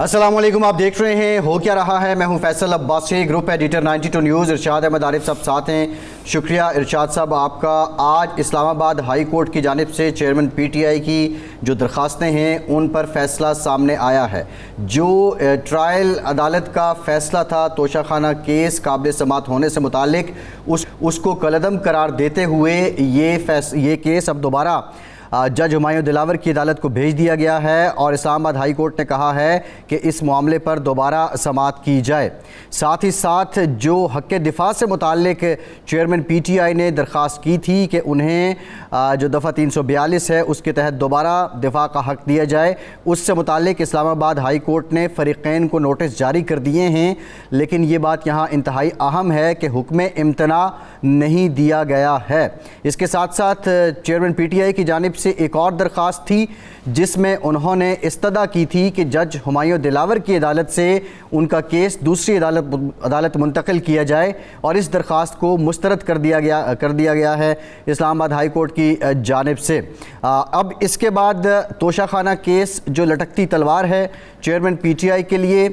अस्सलाम वालेकुम, आप देख रहे हैं हो क्या रहा है। मैं हूं Faisal Abbasi, group editor 92 news. Irshad Ahmad Arif साहब साथ हैं। शुक्रिया इरशाद साहब आपका। आज इस्लामाबाद हाई कोर्ट की जानिब से चेयरमैन पीटीआई की जो दरख्वास्तें हैं उन पर फैसला सामने आया है। जो ट्रायल अदालत का फैसला था तोशाखाना केस काबिल समात होने से मुतालिक उसको कलअदम करार देते हुए ये केस अब दोबारा जज हुमायूं दिलावर की अदालत को भेज दिया गया है और इस्लामाबाद हाई कोर्ट ने कहा है कि इस मामले पर दोबारा समाअत की जाए। साथ ही साथ जो हक़ दिफा से मुताल्लिक चेयरमैन पीटीआई ने दरख्वास्त की थी कि उन्हें जो दफ़ा 342 है उसके तहत दोबारा दिफा का हक़ दिया जाए, उससे मुताल्लिक इस्लामाबाद हाई कोर्ट ने फ़रीक़ैन को नोटिस जारी कर दिए हैं। लेकिन ये बात यहाँ इंतहाई अहम है कि हुक्म इम्तना नहीं दिया गया है। इसके साथ साथ चेयरमैन पीटीआई की जानिब से एक और दरख्वास्त थी जिसमें उन्होंने इस्तदा की थी कि जज हुमायूं दिलावर की अदालत से उनका केस दूसरी अदालत मुंतकिल किया जाए और इस दरख्वास्त को मुस्तरद कर दिया गया है इस्लामाबाद हाई कोर्ट की जानिब से। अब इसके बाद तोशाखाना केस जो लटकती तलवार है चेयरमैन पीटीआई के लिए,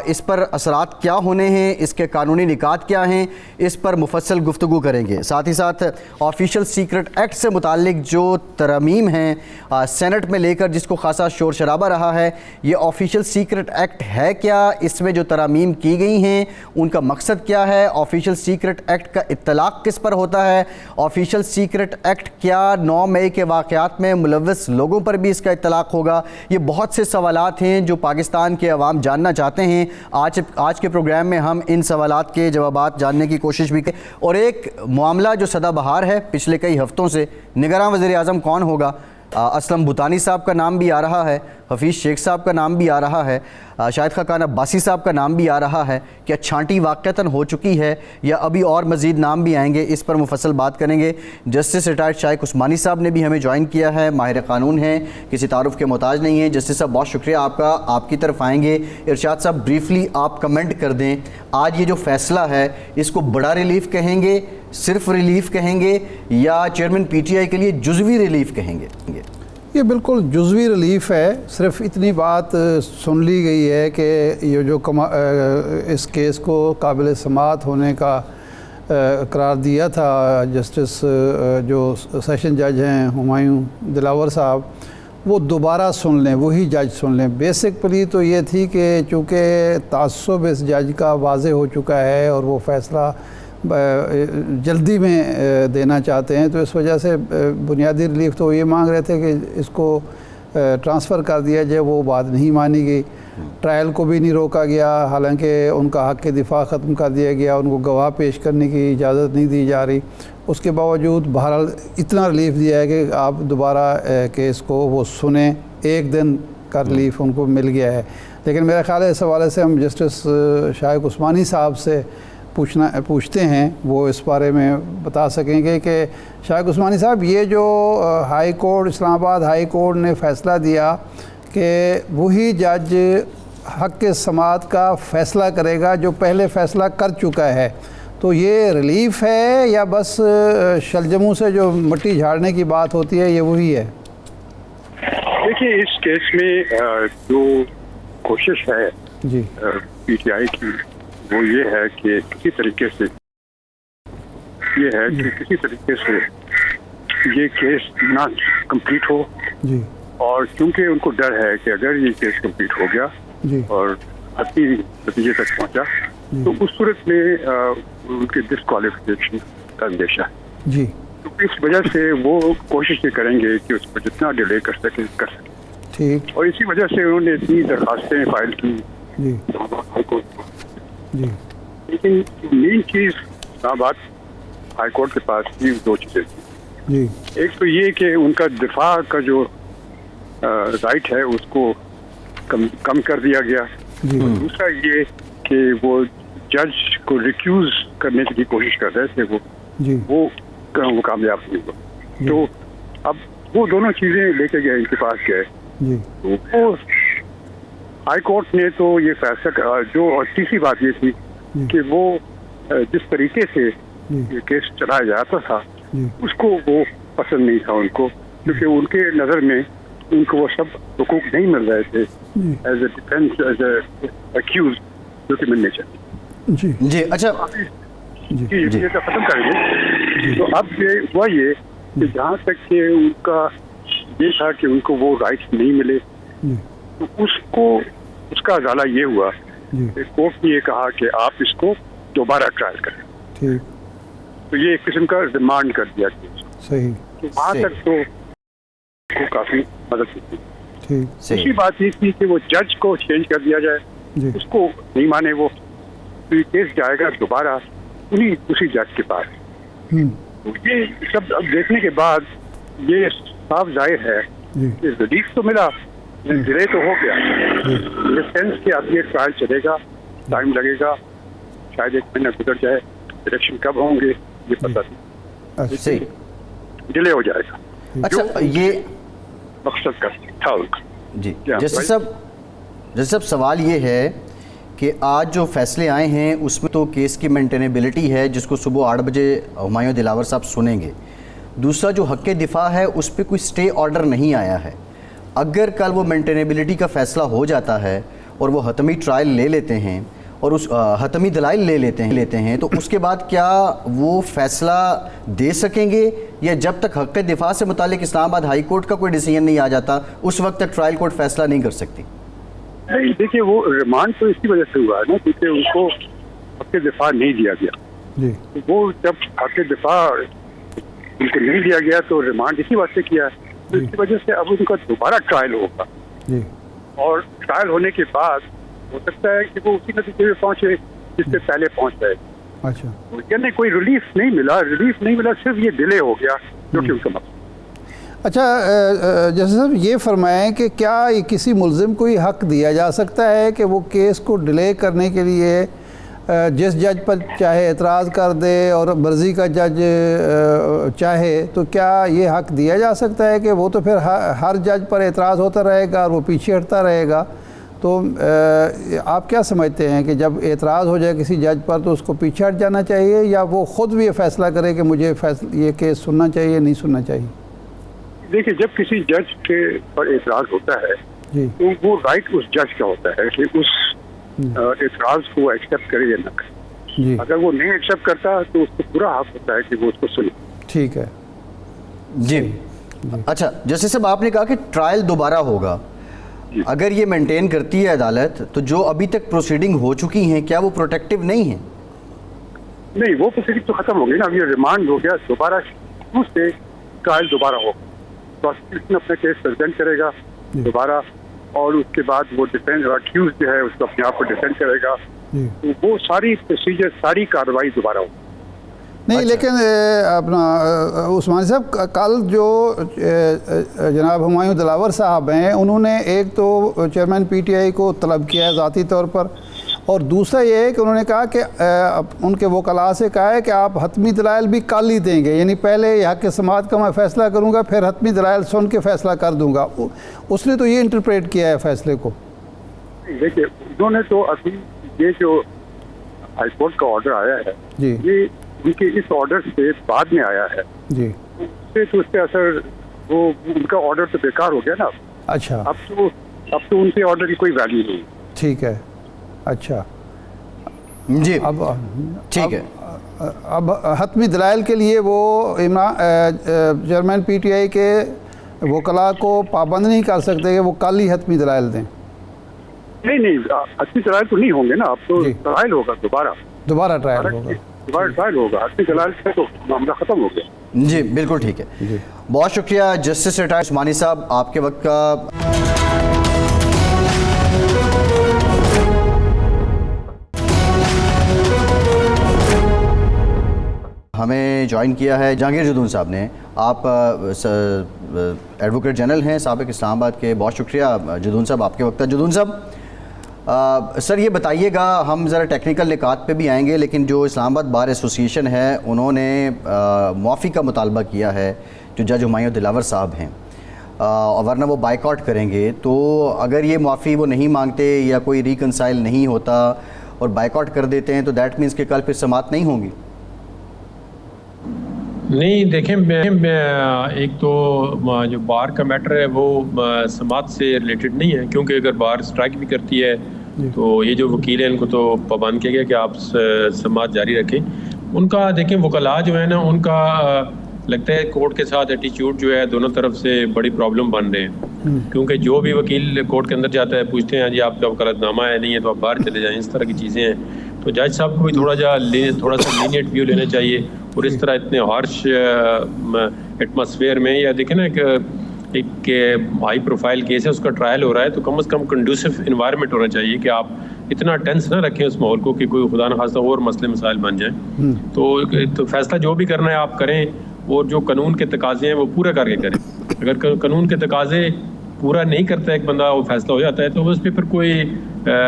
इस पर असरात क्या होने हैं, इसके कानूनी निकात क्या हैं, इस पर मुफस्सल गुफ्तगू करेंगे। साथ ही साथ ऑफिशियल सीक्रेट एक्ट से मुताल्लिक जो तरमीम हैं सेनेट में लेकर जिसको खासा शोर शराबा रहा है, ये ऑफिशियल सीक्रेट एक्ट है क्या, इसमें जो तरमीम की गई हैं उनका मकसद क्या है, ऑफिशियल सीक्रेट एक्ट का इत्तलाक़ किस पर होता है, ऑफिशियल सीक्रेट एक्ट क्या 9 मई के वाक़यात में मुलव्वस लोगों पर भी इसका इत्तलाक़ होगा। ये बहुत से सवालात हैं जो पाकिस्तान के अवाम जानना चाहते हैं। आज के प्रोग्राम में हम इन सवालात के जवाबात जानने की कोशिश भी करें। और एक मामला जो सदाबहार है पिछले कई हफ्तों से, निगरान वज़ीर आज़म कौन होगा। असलम भूतानी साहब का नाम भी आ रहा है, हफीज़ शेख साहब का नाम भी आ रहा है, शाहिद खाकान अब्बासी साहब का नाम भी आ रहा है। क्या छांटी वाक़तन हो चुकी है या अभी और मज़ीद नाम भी आएंगे, इस पर मुफस्सल बात करेंगे। जस्टिस रिटायर्ड शाइख उस्मानी साहब ने भी हमें ज्वाइन किया है, माहिर क़ानून हैं, किसी तारुफ़ के मोहताज नहीं है। जस्टिस साहब बहुत शुक्रिया आपका, आपकी तरफ आएंगे। इरशाद साहब ब्रीफली आप कमेंट कर दें, आज ये जो फ़ैसला है इसको बड़ा रिलीफ़ कहेंगे, सिर्फ रिलीफ़ कहेंगे या चेयरमैन पीटीआई के लिए जुज़वी रिलीफ़ कहेंगे? ये बिल्कुल जुज़वी रिलीफ़ है। सिर्फ इतनी बात सुन ली गई है कि ये जो इस केस को काबिल समाअत होने का करार दिया था जस्टिस जो सेशन जज हैं हुमायूं दिलावर साहब, वो दोबारा सुन लें, वही जज सुन लें। बेसिकली तो ये थी कि चूँकि तासुब इस जज का वाज़े हो चुका है और वो फ़ैसला जल्दी में देना चाहते हैं, तो इस वजह से बुनियादी रिलीफ तो ये मांग रहे थे कि इसको ट्रांसफ़र कर दिया जाए। वो बात नहीं मानी गई। ट्रायल को भी नहीं रोका गया, हालांकि उनका हक़ दिफा ख़त्म कर दिया गया, उनको गवाह पेश करने की इजाज़त नहीं दी जा रही। उसके बावजूद बहरहाल इतना रिलीफ दिया है कि आप दोबारा केस को वो सुने, एक दिन का रिलीफ उनको मिल गया है। लेकिन मेरा ख़्याल है इस हवाले से हम जस्टिस शाइख उस्मानी साहब से पूछते हैं, वो इस बारे में बता सकेंगे कि शाइख उस्मानी साहब, ये जो high court Islamabad high court ने फ़ैसला दिया कि वही जज हक़ समाअत का फ़ैसला करेगा जो पहले फ़ैसला कर चुका है, तो ये रिलीफ़ है या बस शलजमू से जो मिट्टी झाड़ने की बात होती है ये वही है? देखिए, इस केस में जो कोशिश है जी पीटीआई की वो ये है कि किसी तरीके से ये केस ना कंप्लीट हो जी। और क्योंकि उनको डर है कि अगर ये केस कंप्लीट हो गया जी और अच्छी नतीजे तक पहुंचा तो उस सूरत में उनके डिस्क्वालिफिकेशन का अंदेशा है जी। तो इस वजह से वो कोशिश ये करेंगे कि उसको जितना डिले कर सके कर सके। ठीक। और इसी वजह से उन्होंने इतनी दरखास्तें फाइल की जी। जी। लेकिन मेन चीज़ इस्लामाबाद हाई कोर्ट के पास भी 2 चीज़ें थी जी। एक तो ये कि उनका दिफा का जो राइट है उसको कम कर दिया गया। दूसरा ये कि वो जज को रिक्यूज करने की कोशिश कर रहे थे, वो कामयाब नहीं हुआ। तो अब वो दोनों चीज़ें लेके गए, इनके पास गए, तो वो हाई कोर्ट ने तो ये फैसला जो, और तीसरी बात ये थी कि वो जिस तरीके से ये केस चलाया जाता था उसको वो पसंद नहीं था उनको, क्योंकि उनके नज़र में उनको वो सब हुकूक नहीं मिल रहे थे as a defence, as a accuse, जो कि मिलने चाहिए। जी जी अच्छा जी ये तो खत्म करेंगे। तो अब ये हुआ ये कि जहाँ तक कि उनका ये था कि उनको वो राइट्स नहीं मिले, तो उसका अजाला ये हुआ कि कोर्ट ने ये कहा कि आप इसको दोबारा ट्रायल करें। ठीक। तो ये एक किस्म का रिमांड कर दिया केस। सही। तो वहाँ तक तो काफी मदद मिली। ठीक। दूसरी बात ये थी कि वो जज को चेंज कर दिया जाए, उसको नहीं माने वो, तो ये केस जाएगा दोबारा उसी जज के पास। तो ये सब अब देखने के बाद ये साफ जाहिर है कि रिलीफ तो मिला, डिले तो हो गया। डिफेंस के अब ये ट्रायल चलेगा, टाइम लगेगा, शायद 1 महीना गुजर जाए, इलेक्शन कब होंगे ये पता नहीं, सही डिले हो जाएगा। अच्छा ये मकसद का था उनका। जी जैसे सब सवाल ये है कि आज जो फैसले आए हैं उसमें तो केस की मेंटेनेबिलिटी है, जिसको सुबह 8 बजे हुमायूं दिलावर साहब सुनेंगे। दूसरा जो हक़ दिफा है उस पर कोई स्टे ऑर्डर नहीं आया है। अगर कल वो मेंटेनेबिलिटी का फ़ैसला हो जाता है और वो हतमी ट्रायल ले लेते हैं और उस हतमी दलाइल ले लेते हैं तो उसके बाद क्या वो फ़ैसला दे सकेंगे, या जब तक हक़ दिफा से मुतालिक इस्लामाबाद हाई कोर्ट का कोई डिसीजन नहीं आ जाता उस वक्त तक ट्रायल कोर्ट फ़ैसला नहीं कर सकती? नहीं, देखिए वो रिमांड तो इसी वजह से हुआ है ना, क्योंकि उनको हक़ दिफा नहीं दिया गया। तो वो जब हक़ दिफा उनको नहीं दिया गया तो रिमांड इसी वजह से किया है। तो इसकी वजह से अब उनका दोबारा ट्रायल होगा, और ट्रायल होने के बाद हो सकता है कि वो उसी नतीजे में पहुंचे जिससे पहले पहुंच गए। अच्छा, तो यानी कोई रिलीफ नहीं मिला, सिर्फ ये डिले हो गया जो कि उनका मकसद। अच्छा, जैसे साहब ये फरमाएं कि क्या किसी मुल्ज़िम को ये हक़ दिया जा सकता है कि वो केस को डिले करने के लिए जिस जज पर चाहे एतराज़ कर दे और मर्ज़ी का जज चाहे, तो क्या ये हक़ दिया जा सकता है कि वो तो फिर हर जज पर एतराज़ होता रहेगा और वो पीछे हटता रहेगा? तो आप क्या समझते हैं कि जब एतराज़ हो जाए किसी जज पर तो उसको पीछे हट जाना चाहिए, या वो ख़ुद भी ये फ़ैसला करे कि मुझे ये केस सुनना चाहिए नहीं सुनना चाहिए? देखिए, जब किसी जज के पर एतराज़ होता है तो वो राइट उस जज का होता है कि उस एतराज़ को एक्सेप्ट करे या न करे। अगर वो नहीं एक्सेप्ट करता तो उसको पूरा हक होता है कि वो उसको सुने। ठीक है जी। अच्छा, जैसे सब आपने कहा कि ट्रायल दोबारा होगा, अगर ये मेंटेन करती है अदालत तो जो अभी तक प्रोसीडिंग हो चुकी हैं क्या वो प्रोटेक्टिव नहीं है? नहीं, वो प्रोसीडिंग तो खत्म हो गई ना। अब ये रिमांड हो गया, दोबारा से ट्रायल दोबारा होगा। प्रोसिक्यूशन अपना केस प्रेजेंट करेगा दोबारा, और उसके बाद वो डिफेंस अक्यूज जो है उसको अपने आप को डिफेंड करेगा। तो वो सारी प्रोसीजर, सारी कार्रवाई दोबारा होगी। नहीं, अच्छा। लेकिन अपना उस्मानी साहब, कल जो जनाब हुमायूं दिलावर साहब हैं उन्होंने एक तो चेयरमैन पीटीआई को तलब किया है ज़ाती तौर पर, और दूसरा ये है कि उन्होंने कहा कि उनके वकला से कहा है कि आप हतमी दलाइल भी कल ही देंगे, यानी पहले हक़ समाअत का मैं फ़ैसला करूँगा फिर हतमी दलाइल सुन के फ़ैसला कर दूँगा। उसने तो ये इंटरप्रेट किया है फ़ैसले को। देखिए, उन्होंने तो अभी ये जो हाईकोर्ट का ऑर्डर आया है जी, ये उनके इस ऑर्डर से बाद में आया है जी, तो उससे असर, वो उनका ऑर्डर तो बेकार हो गया ना। अच्छा, अब तो उनके ऑर्डर की कोई वैल्यू नहीं। ठीक है, अच्छा जी, अब ठीक है। अब हतमी दलाइल के लिए वो चेयरमैन पीटीआई के वकला को पाबंद नहीं कर सकते कि वो कल ही हतमी दलाइल दें? नहीं, हतमी दलाइल तो नहीं होंगे ना। अब तो ट्रायल होगा, दोबारा ट्रायल होगा, दोबारा ट्रायल होगा। हतमी दलाइल से तो मामला खत्म हो गया। जी बिल्कुल ठीक है। बहुत शुक्रिया जस्टिस रिटायर्ड उस्मानी साहब, आपके वक्त का। हमें ज्वाइन किया है जहांगीर जुदून साहब ने। आप एडवोकेट जनरल हैं साबिक इस्लामाबाद के। बहुत शुक्रिया जुदून साहब, आपके वक्त है। जुदून साहब, सर ये बताइएगा, हम ज़रा टेक्निकल निकात पे भी आएंगे, लेकिन जो इस्लामाबाद बार एसोसिएशन है उन्होंने मुआफ़ी का मुतालबा किया है जो जज हुमायूं दिलावर साहब हैं, और वरना वो बाइकआउट करेंगे। तो अगर ये मुआफ़ी वो नहीं मांगते या कोई रिकनसाइल नहीं होता और बाइकआउट कर देते हैं तो दैट मीन्स कि कल फिर समाअत नहीं होंगी। नहीं देखें, मैं एक तो जो बार का मैटर है वो समाज से रिलेटेड नहीं है, क्योंकि अगर बार स्ट्राइक भी करती है तो ये जो वकील हैं इनको तो पाबंद किया गया कि आप समाज जारी रखें। उनका देखें वकला जो है ना, उनका लगता है कोर्ट के साथ एटीट्यूड जो है दोनों तरफ से बड़ी प्रॉब्लम बन रहे हैं, क्योंकि जो भी वकील कोर्ट के अंदर जाता है पूछते हैं जी आपका वकालतनामा है, नहीं है तो आप बाहर चले जाएं, इस तरह की चीज़ें हैं। तो जज साहब को भी थोड़ा सा लीनियंट व्यू लेना चाहिए, और इस तरह इतने हार्श एटमॉस्फेयर में, या देखें ना एक हाई प्रोफाइल केस है, उसका ट्रायल हो रहा है, तो कम से कम कंडूसिव इन्वायरमेंट होना चाहिए कि आप इतना टेंस ना रखें उस माहौल को कि कोई खुदा न खास्ता और मसले मसाइल बन जाएं। तो फैसला जो भी करना है आप करें, और जो कानून के तकाजे हैं वो पूरा करके करें। अगर कानून के तकाजे पूरा नहीं करता एक बंदा, वो फैसला हो जाता है, तो उस पर फिर कोई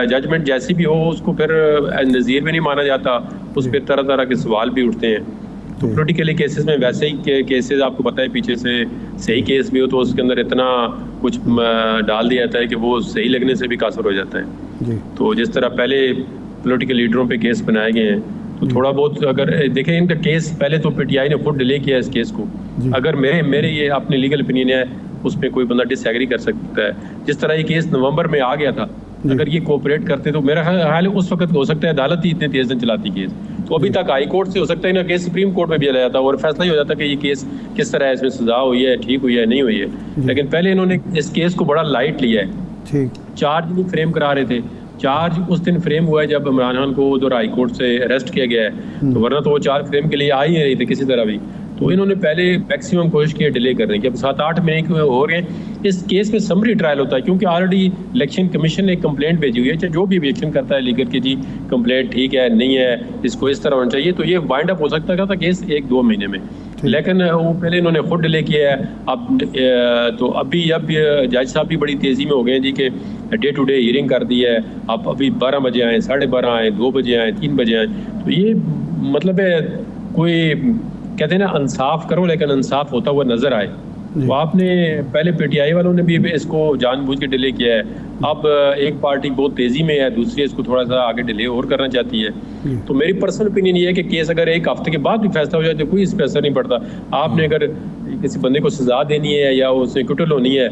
जजमेंट जैसी भी हो उसको फिर नज़ीर भी नहीं माना जाता, उस पर तरह तरह के सवाल भी उठते हैं। तो पोलिटिकली केसेस में वैसे ही केसेस आपको पता है, पीछे से सही केस भी हो तो उसके अंदर इतना कुछ डाल दिया जाता है कि वो सही लगने से भी कासर हो जाता है। तो जिस तरह पहले पॉलिटिकल लीडरों पे केस बनाए गए हैं, तो थोड़ा बहुत अगर देखें इनका केस, पहले तो पीटीआई ने खुद डिले किया इस केस को। अगर मेरे ये अपने लीगल ओपिनियन है, उसमें कोई बंदा डिसएग्री कर सकता है। जिस तरह ये केस नवंबर में आ गया था, अगर ये कोऑपरेट करते तो मेरा ख्याल है उस वक्त हो सकता है अदालत ही इतने तेज दिन चलाती केस, तो अभी तक हाई कोर्ट से हो सकता है ना केस सुप्रीम कोर्ट में भी चला जाता और फैसला ही हो जाता कि ये केस किस तरह है, इसमें सजा हुई है, ठीक हुई है, नहीं हुई है। लेकिन पहले इन्होंने इस केस को बड़ा लाइट लिया है। चार्ज नहीं फ्रेम करा रहे थे, चार्ज उस दिन फ्रेम हुआ है जब इमरान खान को उधर हाई कोर्ट से अरेस्ट किया गया है, तो वरना तो वो चार्ज फ्रेम के लिए आ ही नहीं रही थी किसी तरह भी। तो इन्होंने पहले मैक्सिमम कोशिश की डिले करने की। अब 7-8 महीने हो रहे हैं, इस केस में समरी ट्रायल होता है, क्योंकि ऑलरेडी इलेक्शन कमीशन ने एक कंप्लेंट भेजी हुई है, चाहे जो भी ऑब्जेक्शन करता है लीगर की जी कंप्लेंट ठीक है नहीं है, इसको इस तरह होना चाहिए, तो ये वाइंड अप हो सकता था केस 1-2 महीने में। लेकिन वो पहले इन्होंने खुद डिले किया है। अब तो अब जज साहब भी बड़ी तेज़ी में हो गए हैं जी कि डे टू डे हियरिंग कर दी है, आप अभी 12 बजे आएँ, 12:30 आएँ, 2 बजे आएँ, 3 बजे आएँ। तो ये मतलब है कोई कहते हैं ना इंसाफ करो लेकिन इंसाफ होता हुआ नजर आए। तो आपने पहले पीटीआई वालों ने भी इसको जानबूझ के डिले किया है। अब एक पार्टी बहुत तेजी में है, दूसरी इसको थोड़ा सा आगे डिले और करना चाहती है। तो मेरी पर्सनल ओपिनियन ये है कि केस अगर 1 हफ्ते के बाद भी फैसला हो जाए तो कोई इस पर असर नहीं पड़ता। आपने अगर किसी बंदे को सजा देनी है या उसे कुटल होनी है,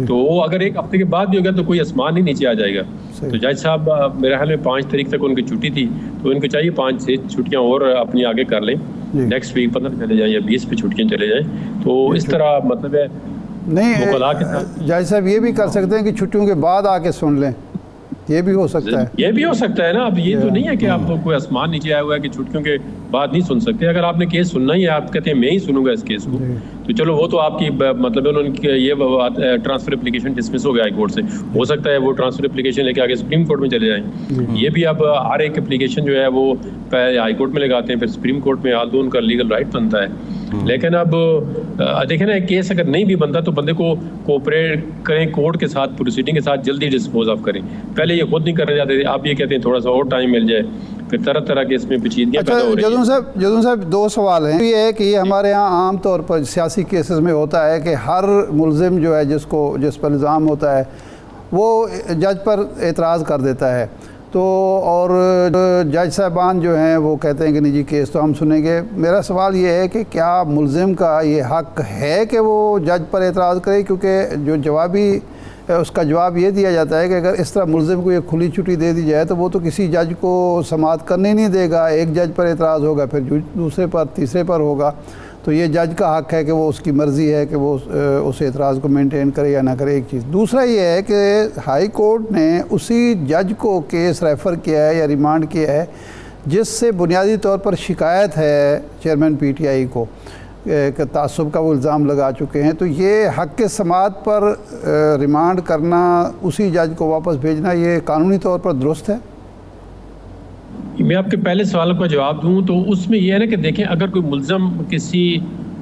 तो अगर 1 हफ्ते के बाद भी हो गया तो कोई आसमान ही नीचे आ जाएगा। तो जज साहब मेरे ख्याल में 5 तारीख तक उनकी छुट्टी थी, तो इनको चाहिए 5-6 छुट्टियां और अपनी आगे कर लें, नेक्स्ट वीक 15 चले जाएं या 20 पे छुट्टियां चले जाएं। तो इस तरह मतलब है नहीं, जज साहब ये भी कर सकते हैं कि छुट्टियों के बाद आके सुन लें, ये भी हो सकता है। ये भी हो सकता है ना। अब ये तो नहीं है कि आप कोई आसमान नीचे आया हुआ है कि छुट्टियों के बाद नहीं सुन सकते। अगर आपने केस सुनना ही है, आप कहते हैं मैं ही सुनूंगा इस केस को, तो चलो वो तो आपकी मतलब उन्होंने ये ट्रांसफर एप्लीकेशन डिसमिस हो गया हाई कोर्ट से, हो सकता है वो ट्रांसफर एप्लीकेशन लेके आगे सुप्रीम कोर्ट में चले जाएं। ये भी अब हर एक एप्लीकेशन जो है वो हाई कोर्ट में लगाते हैं, फिर सुप्रीम कोर्ट में, आल उनका लीगल राइट बनता है। लेकिन अब देखें ना, केस अगर नहीं भी बनता तो बंदे को कोऑपरेट करें कोर्ट के साथ, प्रोसीडिंग के साथ जल्दी डिस्पोज ऑफ करें। पहले ये खुद नहीं करना चाहते थे, आप ये कहते हैं थोड़ा सा और टाइम मिल जाए, फिर तरह तरह के इसमें पेचीदगियां पैदा हो रही हैं। जदून साहब 2 सवाल हैं। ये है कि हमारे यहाँ आम तौर पर सियासी केसेस में होता है कि हर मुलजिम जो है जिस पर इल्ज़ाम होता है वो जज पर एतराज़ कर देता है, तो और जज साहबान जो हैं वो कहते हैं कि नहीं जी केस तो हम सुनेंगे। मेरा सवाल ये है कि क्या मुलजिम का ये हक़ है कि वो जज पर एतराज़ करे, क्योंकि जो उसका जवाब ये दिया जाता है कि अगर इस तरह मुलजिम को ये खुली छुट्टी दे दी जाए तो वो तो किसी जज को समाअत करने नहीं देगा, एक जज पर एतराज़ होगा, फिर दूसरे पर, तीसरे पर होगा। तो ये जज का हक़ है कि वो उसकी मर्ज़ी है कि वो उस एतराज़ को मेंटेन करे या ना करे, एक चीज़। दूसरा ये है कि हाई कोर्ट ने उसी जज को केस रेफ़र किया है या रिमांड किया है जिससे बुनियादी तौर पर शिकायत है चेयरमैन पीटीआई को कि तासुब का वो इल्ज़ाम लगा चुके हैं। तो ये हक़ के समाअत पर रिमांड करना, उसी जज को वापस भेजना, ये कानूनी तौर पर दुरुस्त है? मैं आपके पहले सवाल का जवाब दूं तो उसमें यह है ना कि देखें, अगर कोई मुल्ज़म किसी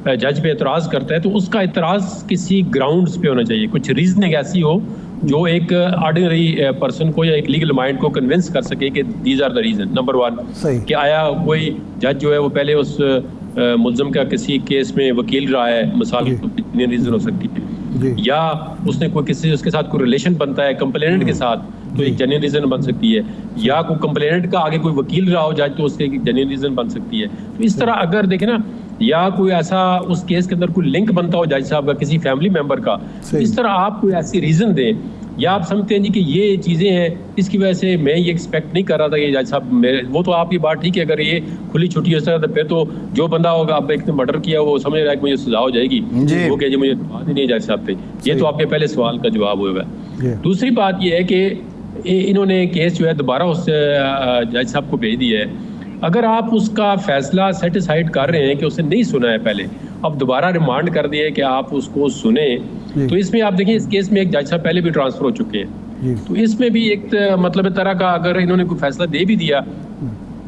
जज पे एतराज़ करता है तो उसका एतराज़ किसी ग्राउंड्स पे होना चाहिए, कुछ रीजनिंग ऐसी हो जो एक ऑर्डिनरी पर्सन को या एक लीगल माइंड को कन्विंस कर सके कि these are the reason. Number 1 कि आया कोई जज जो है वो पहले उस मुल्ज़म का किसी केस में वकील रहा है, मिसाल कितनी रीज़न हो सकती है, या उसने कोई किसी उसके साथ कोई रिलेशन बनता है कंप्लेनेंट के साथ तो एक जेन्युइन रीज़न बन सकती है, या कोई कंप्लेनेंट का आगे कोई वकील रहा हो जज तो उससे एक जेन्युइन रीज़न बन सकती है। तो इस तरह अगर देखें ना या कोई ऐसा उस केस के अंदर कोई लिंक बनता हो जज साहब का किसी फैमिली मेंबर का, इस तरह आप कोई ऐसी रीज़न दें, या आप समझते हैं जी कि ये चीज़ें हैं इसकी वजह से मैं ये एक्सपेक्ट नहीं कर रहा था कि जज साहब मेरे, वो तो आपकी बात ठीक है, अगर ये खुली छुट्टी हो सकता तो फिर तो जो बंदा होगा आप एक ने मर्डर किया वो समझ रहा है कि मुझे सजा हो जाएगी, वो कहे जी मुझे बात ही नहीं है जज साहब पे। ये तो आपके पहले सवाल का जवाब होगा। दूसरी बात ये है कि इन्होंने केस जो है दोबारा उस जज साहब को भेज दिया है। अगर आप उसका फैसला सेटिसाइड कर रहे हैं कि उसने नहीं सुना है पहले, अब दोबारा रिमांड कर दिया है कि आप उसको सुने, तो इसमें आप देखिए इस केस में एक जज साहब पहले भी ट्रांसफर हो चुके हैं, तो इसमें भी एक मतलब तरह का अगर इन्होंने कोई फैसला दे भी दिया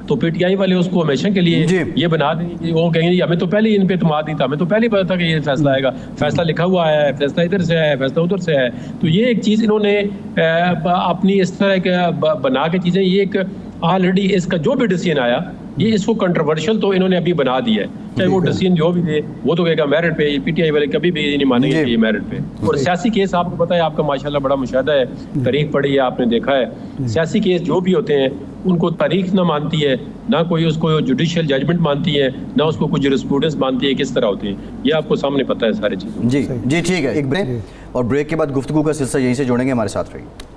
तो पीटीआई वाले उसको हमेशा के लिए ये बना देंगे, वो कहेंगे हमें तो पहले इन पे इत्मीनाद नहीं था, हमें तो पहले पता था कि ये फैसला आएगा, फैसला लिखा हुआ है, फैसला इधर से है, फैसला उधर से है। तो ये एक चीज़ इन्होंने अपनी इस तरह के बना के चीज़ें, ये एक ऑलरेडी इसका जो भी डिसीजन आया ये इसको कंट्रोवर्शियल तो इन्होंने अभी बना दिया है, चाहे वो डिसीजन जो भी दे वो तो कहेगा मेरिट पे, पीटीआई वाले कभी भी नहीं मानेंगे ये मेरिट पे। और सियासी केस आपको पता है, आपका माशाल्लाह बड़ा मुशाहदा है, तारीख पढ़ी है आपने, देखा है सियासी केस जो भी होते हैं उनको तारीख ना मानती है, ना कोई उसको जुडिशियल जजमेंट मानती है, ना उसको कुछ जूरिस्प्रूडेंस मानती है, किस तरह होते हैं ये आपको सामने पता है सारी चीज़ें। जी जी ठीक है, एक ब्रेक और ब्रेक के बाद गुफ्तगू का सिलसिला यहीं से जोड़ेंगे, हमारे साथ रहिए।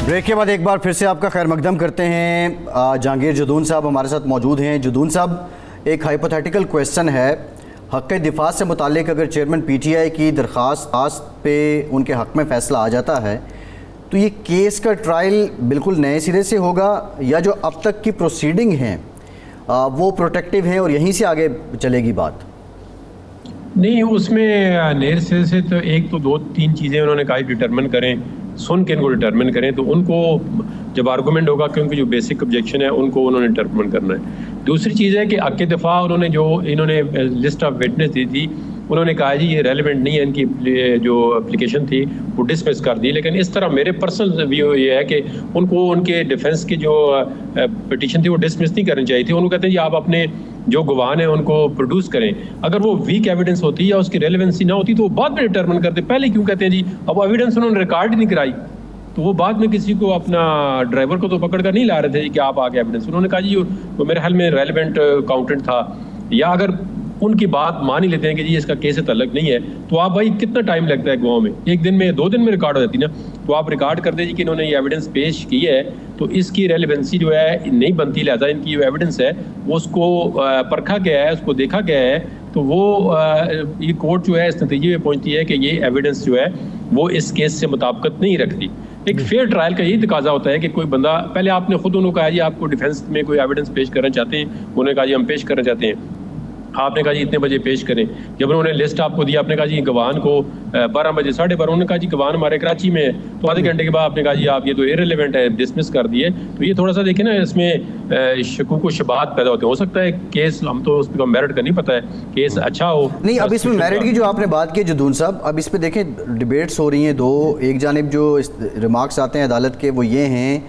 ब्रेक के बाद एक बार फिर से आपका खैर मकदम करते हैं। जहांगीर जदून साहब हमारे साथ मौजूद हैं। जदून साहब, एक हाइपोथेटिकल क्वेश्चन है, हक़ दिफा से मुतालिक अगर चेयरमैन पीटीआई की दरख्वास्त पे उनके हक़ में फ़ैसला आ जाता है तो ये केस का ट्रायल बिल्कुल नए सिरे से होगा, या जो अब तक की प्रोसीडिंग हैं वो प्रोटेक्टिव हैं और यहीं से आगे चलेगी बात? नहीं, उसमें नए सिरे से तो एक तो 2-3 चीज़ें उन्होंने कहा डिटर्मिन करें, सुन के इनको डिटर्मिन करें, तो उनको जब आर्गूमेंट होगा कि उनकी जो बेसिक ऑब्जेक्शन है उनको उन्होंने डिटर्मिन करना है। दूसरी चीज़ है कि हक़ दफ़ा उन्होंने जो इन्होंने लिस्ट ऑफ विटनेस दी थी, उन्होंने कहा जी ये रेलिवेंट नहीं है, इनकी जो एप्लीकेशन थी वो डिसमिस कर दी। लेकिन इस तरह मेरे पर्सनल व्यू ये है कि उनको उनके डिफेंस की जो पिटीशन थी वो डिसमिस नहीं करनी चाहिए थी। उनको कहते हैं जी आप अपने जो गवाह हैं उनको प्रोड्यूस करें, अगर वो वीक एविडेंस होती या उसकी रेलेवेंसी ना होती तो वो बाद में डिटर्मिन करते। पहले क्यों कहते हैं जी अब एविडेंस उन्होंने रिकॉर्ड ही नहीं कराई, तो वो बाद में किसी को अपना ड्राइवर को तो पकड़ कर नहीं ला रहे थे जी कि आप आगे एविडेंस, उन्होंने कहा जी वो मेरे ख्याल में रेलिवेंट अकाउंटेंट था, या अगर उनकी बात मान ही लेते हैं कि जी इसका केस से तल्लक नहीं है, तो आप भाई कितना टाइम लगता है गवाह में, 1 दिन में 2 दिन में रिकॉर्ड हो जाती ना, तो आप रिकॉर्ड कर दीजिए कि इन्होंने ये एविडेंस पेश की है, तो इसकी रेलेवेंसी जो है नहीं बनती, लिहाजा इनकी जो एविडेंस है वो उसको परखा गया है, उसको देखा गया है, तो वो ये कोर्ट जो है इस नतीजे में पहुंचती है कि ये एविडेंस जो है वो इस केस से मुताबिकत नहीं रखती। एक फेयर ट्रायल का यही तकाजा होता है कि कोई बंदा, पहले आपने खुद उन्होंने कहा जी आपको डिफेंस में कोई एविडेंस पेश करना चाहते हैं, उन्होंने कहा जी हम पेश करना चाहते हैं, आपने कहा जी इतने बजे पेश करें। जब उन्होंने लिस्ट आपको दी, आपने कहा जी गवान को 12 बजे 12:30, उन्होंने कहा जी गवान हमारे कराची में है, तो आधे घंटे के बाद आपने कहा जी आप ये तो इररिलेवेंट है, डिसमिस कर दिए। तो ये थोड़ा सा देखें ना, इसमें शकूक व शुबहात पैदा होते हैं। हो सकता है केस, हम तो उस पर मेरिट का नहीं पता है, केस अच्छा हो नहीं। अब इसमें मेरिट की जो आपने बात की जदून साहब, अब इस पर देखें डिबेट्स हो रही हैं दो। एक जानिब जो रिमार्क्स आते हैं अदालत के वो ये हैं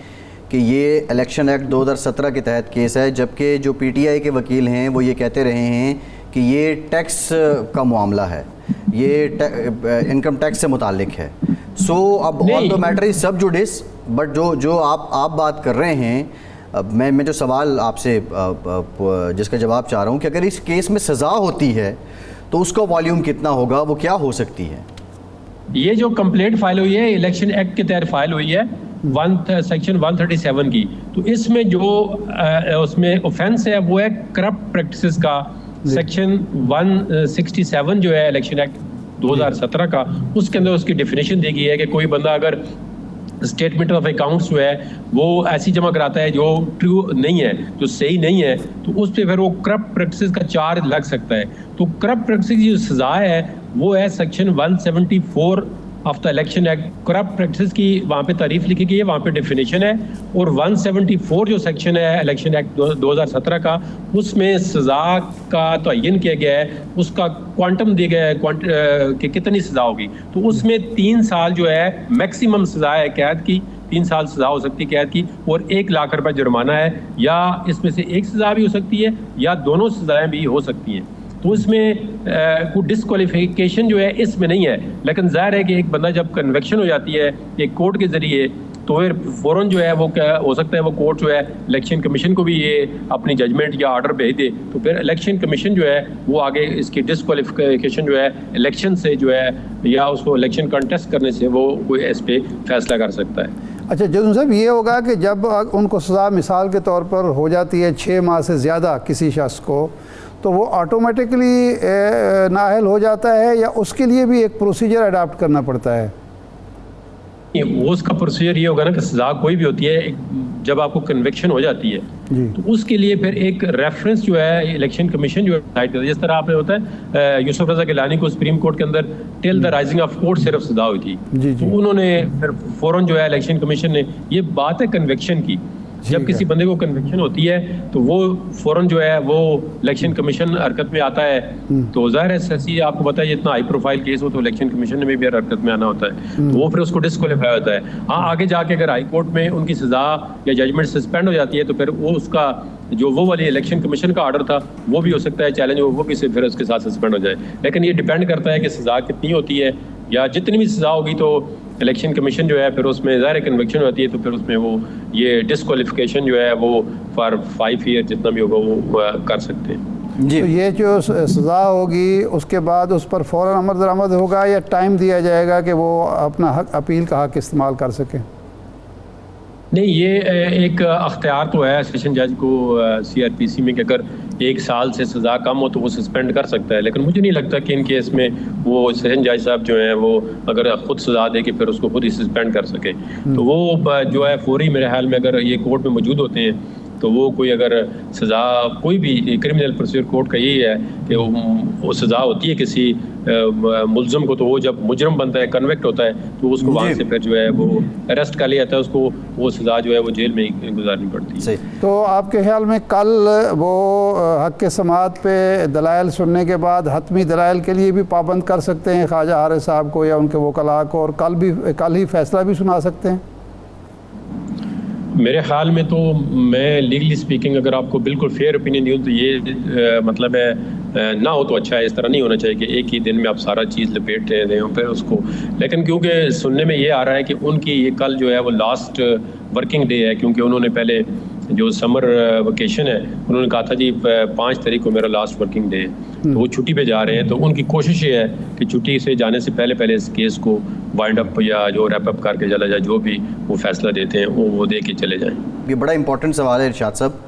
कि ये इलेक्शन एक्ट 2017 के तहत केस है, जबकि जो पीटीआई के वकील हैं वो ये कहते रहे हैं कि ये टैक्स का मामला है, ये इनकम टैक्स से मुतालिक है। सो अब ऑल द मैटर इज सब जुडिस, बट जो आप बात कर रहे हैं, मैं जो सवाल आपसे जिसका जवाब चाह रहा हूँ कि अगर इस केस में सज़ा होती है तो उसका वॉल्यूम कितना होगा, वो क्या हो सकती है? ये जो कंप्लेंट फाइल हुई है इलेक्शन एक्ट के तहत फाइल हुई है सेक्शन 137 की, तो इसमें जो उसमें ऑफेंस है वो है करप्ट प्रैक्टिसेस का। सेक्शन 167 जो है इलेक्शन एक्ट 2017 का, उसके अंदर उसकी डेफिनेशन दी गई है कि कोई बंदा अगर स्टेटमेंट ऑफ अकाउंट्स जो है वो ऐसी जमा कराता है जो ट्रू नहीं है, जो सही नहीं है, तो उस पर फिर वो करप्ट प्रैक्टिसेस का चार्ज लग सकता है। तो करप्ट प्रैक्टिस की जो सजा है वो है section 174 of the election act. Corrupt practice की वहाँ पे तारीफ लिखी गई है, वहाँ पे डेफिनेशन है, और 174 जो सेक्शन है इलेक्शन एक्ट 2017 का, उसमें सज़ा का तयन किया गया है, उसका क्वांटम दिया गया है कि कितनी सज़ा होगी। तो उसमें 3 साल जो है मैक्सिमम सज़ा है कैद की, 3 साल सजा हो सकती है कैद की और 1 लाख रुपए जुर्माना है, या इसमें से एक सजा भी हो सकती है या दोनों सजाएं भी हो सकती हैं। तो इसमें कोई डिस्क्वालिफिकेशन जो है इसमें नहीं है, लेकिन जाहिर है कि एक बंदा जब कन्विक्शन हो जाती है एक कोर्ट के ज़रिए तो फिर फ़ौरन जो है वो क्या हो सकता है वो कोर्ट जो है इलेक्शन कमीशन को भी ये अपनी जजमेंट या ऑर्डर भेज दे, तो फिर इलेक्शन कमीशन जो है वो आगे इसकी डिस्क्वालिफिकेशन जो है इलेक्शन से जो है या उसको इलेक्शन कंटेस्ट करने से वो कोई इस पर फैसला कर सकता है। अच्छा जजन साहब, ये होगा कि जब उनको सज़ा मिसाल के तौर पर हो जाती है 6 माह से ज़्यादा किसी शख्स को, तो वो ऑटोमेटिकली नाअहल हो जाता है या उसके लिए भी एक प्रोसीजर अडॉप्ट करना पड़ता है? वो उसका प्रोसीजर ये होगा ना कि सजा कोई भी होती है, जब आपको कन्विक्शन हो जाती है तो उसके लिए फिर एक रेफरेंस जो है इलेक्शन कमीशन जो डिसाइड करता है। जिस तरह आपने होता है यूसुफ रजा गिलानी को सुप्रीम कोर्ट के अंदर till the rising of court सिर्फ सजा हुई थी, तो उन्होंने फिर फौरन जो है इलेक्शन कमीशन ने, ये बात है कन्विक्शन की, जब किसी बंदे को कन्विक्शन होती है तो वो फौरन जो है वो इलेक्शन कमीशन हरकत में आता है। तो जाहिर है ससी आपको पता है इतना हाई प्रोफाइल केस हो तो इलेक्शन कमीशन ने भी हरकत में आना होता है, तो वो फिर उसको डिस्क्वालीफाई होता है। हाँ, आगे जाके अगर हाई कोर्ट में उनकी सजा या जजमेंट सस्पेंड हो जाती है तो फिर वो उसका जो वो वाली इलेक्शन कमीशन का ऑर्डर था वो भी हो सकता है चैलेंज, वो भी फिर उसके साथ सस्पेंड हो जाए। लेकिन ये डिपेंड करता है कि सजा कितनी होती है, या जितनी भी सजा होगी तो इलेक्शन कमीशन जो है फिर उसमें ज़ाहिर कन्विक्शन होती है तो फिर उसमें वो ये डिस्क्वालिफिकेशन जो है वो फॉर 5 ईयर जितना भी होगा वो कर सकते हैं जी। तो ये जो सज़ा होगी उसके बाद उस पर फ़ौरन अमल दरामद होगा या टाइम दिया जाएगा कि वो अपना हक अपील का हक इस्तेमाल कर सकें? नहीं, ये एक अख्तियार तो है सेशन जज को CRPC में कि अगर 1 साल से सज़ा कम हो तो वो सस्पेंड कर सकता है, लेकिन मुझे नहीं लगता कि इन केस में वो सेशन जज साहब जो हैं वो अगर ख़ुद सज़ा दे कि फिर उसको खुद ही सस्पेंड कर सके। तो वो जो है फौरी मेरे ख्याल में अगर ये कोर्ट में मौजूद होते हैं तो वो कोई अगर सज़ा, कोई भी क्रिमिनल प्रोसीजर कोर्ट का यही है कि वो सज़ा होती है किसी मुलज़म को, तो वो जब मुजरम बनता है, कन्विक्ट होता है, तो उसको वहाँ से फिर जो है वो अरेस्ट कर लिया जाता है, उसको वो सज़ा जो है वो जेल में ही गुजारनी पड़ती है। तो आपके ख्याल में कल वो हक के समाअत पे दलाइल सुनने के बाद हतमी दलाइल के लिए भी पाबंद कर सकते हैं ख्वाजा हारिस साहब को या उनके वकला को, और कल ही फैसला भी सुना सकते हैं? मेरे ख्याल में तो मैं लीगली स्पीकिंग अगर आपको बिल्कुल फेयर ओपिनियन दूँ तो ये मतलब है ना हो तो अच्छा है। इस तरह नहीं होना चाहिए कि एक ही दिन में आप सारा चीज़ लपेटते दें फिर उसको, लेकिन क्योंकि सुनने में ये आ रहा है कि उनकी ये कल जो है वो लास्ट वर्किंग डे है, क्योंकि उन्होंने पहले जो समर वेकेशन है उन्होंने कहा था जी 5 तारीख को मेरा लास्ट वर्किंग डे है, तो वो छुट्टी पे जा रहे हैं। तो उनकी कोशिश ये है कि छुट्टी से जाने से पहले इस केस को वाइंड अप या जो रैप अप करके चला जाए, जो भी वो फैसला देते हैं वो दे के चले जाएं। ये बड़ा इंपॉर्टेंट सवाल है इरशाद साहब